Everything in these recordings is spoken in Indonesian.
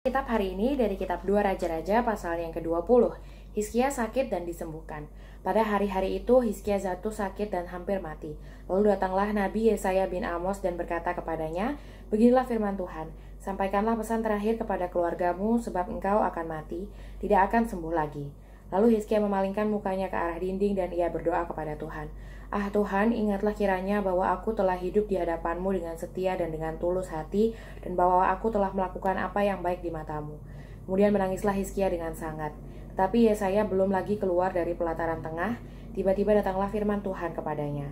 Kitab hari ini dari kitab 2 Raja-Raja pasal yang ke-20. Hizkia sakit dan disembuhkan. Pada hari-hari itu Hizkia jatuh sakit dan hampir mati. Lalu datanglah Nabi Yesaya bin Amos dan berkata kepadanya, "Beginilah firman Tuhan, sampaikanlah pesan terakhir kepada keluargamu sebab engkau akan mati, tidak akan sembuh lagi." Lalu Hizkia memalingkan mukanya ke arah dinding dan ia berdoa kepada Tuhan. "Ah Tuhan, ingatlah kiranya bahwa aku telah hidup di hadapan-Mu dengan setia dan dengan tulus hati, dan bahwa aku telah melakukan apa yang baik di mata-Mu." Kemudian menangislah Hizkia dengan sangat. Tetapi Yesaya belum lagi keluar dari pelataran tengah, tiba-tiba datanglah firman Tuhan kepadanya.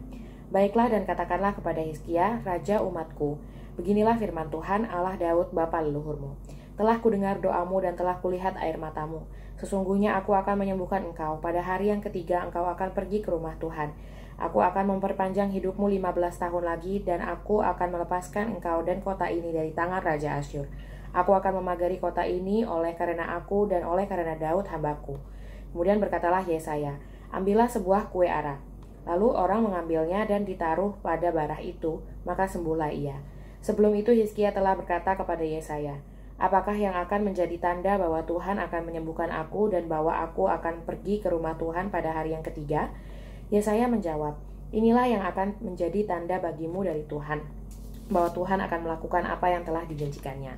"Baiklah dan katakanlah kepada Hizkia, raja umatku, beginilah firman Tuhan Allah Daud bapa leluhurmu. Telah kudengar doamu dan telah kulihat air matamu. Sesungguhnya aku akan menyembuhkan engkau. Pada hari yang ketiga engkau akan pergi ke rumah Tuhan. Aku akan memperpanjang hidupmu 15 tahun lagi, dan aku akan melepaskan engkau dan kota ini dari tangan Raja Asyur. Aku akan memagari kota ini oleh karena aku dan oleh karena Daud hambaku." Kemudian berkatalah Yesaya, "Ambillah sebuah kue ara." Lalu orang mengambilnya dan ditaruh pada barah itu, maka sembuhlah ia. Sebelum itu Hizkia telah berkata kepada Yesaya, "Apakah yang akan menjadi tanda bahwa Tuhan akan menyembuhkan aku dan bahwa aku akan pergi ke rumah Tuhan pada hari yang ketiga?" Yesaya menjawab, "Inilah yang akan menjadi tanda bagimu dari Tuhan, bahwa Tuhan akan melakukan apa yang telah dijanjikannya.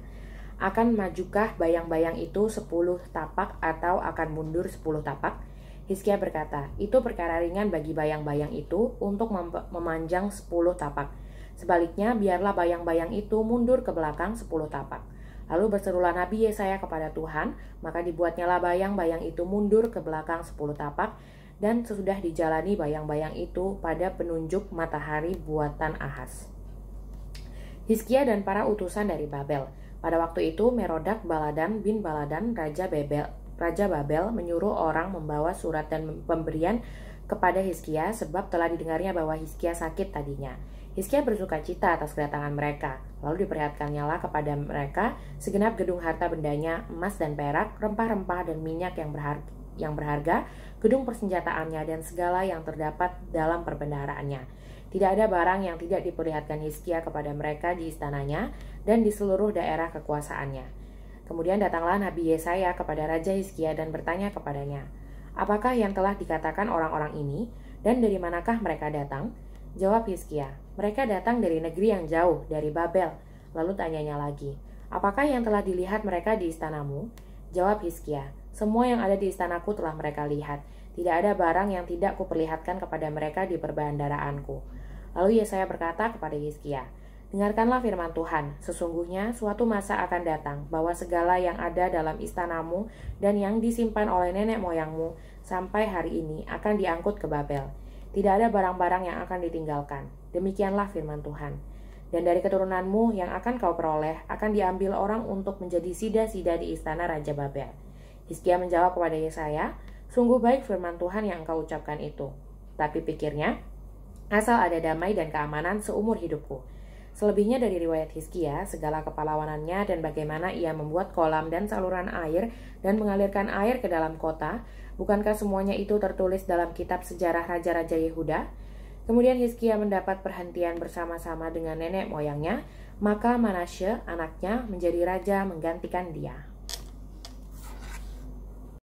Akan majukah bayang-bayang itu 10 tapak atau akan mundur 10 tapak?" Hizkia berkata, "Itu perkara ringan bagi bayang-bayang itu untuk memanjang 10 tapak. Sebaliknya, biarlah bayang-bayang itu mundur ke belakang 10 tapak." Lalu berserulah Nabi Yesaya kepada Tuhan, maka dibuatnyalah bayang-bayang itu mundur ke belakang 10 tapak, dan sesudah dijalani bayang-bayang itu pada penunjuk matahari buatan Ahaz. Hizkia dan para utusan dari Babel. Pada waktu itu Merodak Baladan bin Baladan Raja Babel menyuruh orang membawa surat dan pemberian kepada Hizkia, sebab telah didengarnya bahwa Hizkia sakit tadinya. Hizkia bersuka cita atas kedatangan mereka. Lalu diperlihatkannya lah kepada mereka segenap gedung harta bendanya, emas dan perak, rempah-rempah dan minyak yang berharga, gedung persenjataannya dan segala yang terdapat dalam perbendaharaannya. Tidak ada barang yang tidak diperlihatkan Hizkia kepada mereka di istananya dan di seluruh daerah kekuasaannya. Kemudian datanglah Nabi Yesaya kepada Raja Hizkia dan bertanya kepadanya, "Apakah yang telah dikatakan orang-orang ini, dan dari manakah mereka datang?" Jawab Hizkia, "Mereka datang dari negeri yang jauh, dari Babel." Lalu tanyanya lagi, "Apakah yang telah dilihat mereka di istanamu?" Jawab Hizkia, "Semua yang ada di istanaku telah mereka lihat. Tidak ada barang yang tidak kuperlihatkan kepada mereka di perbandaraanku." Lalu Yesaya berkata kepada Hizkia, "Dengarkanlah firman Tuhan, sesungguhnya suatu masa akan datang, bahwa segala yang ada dalam istanamu dan yang disimpan oleh nenek moyangmu sampai hari ini akan diangkut ke Babel. Tidak ada barang-barang yang akan ditinggalkan. Demikianlah firman Tuhan. Dan dari keturunanmu yang akan kau peroleh akan diambil orang untuk menjadi sida-sida di istana Raja Babel." Hizkia menjawab kepada Yesaya, "Sungguh baik firman Tuhan yang engkau ucapkan itu. Tapi pikirnya, asal ada damai dan keamanan seumur hidupku." Selebihnya dari riwayat Hizkia, segala kepahlawanannya dan bagaimana ia membuat kolam dan saluran air dan mengalirkan air ke dalam kota, bukankah semuanya itu tertulis dalam kitab sejarah Raja-Raja Yehuda? Kemudian Hizkia mendapat perhentian bersama-sama dengan nenek moyangnya, maka Manasye anaknya menjadi raja menggantikan dia.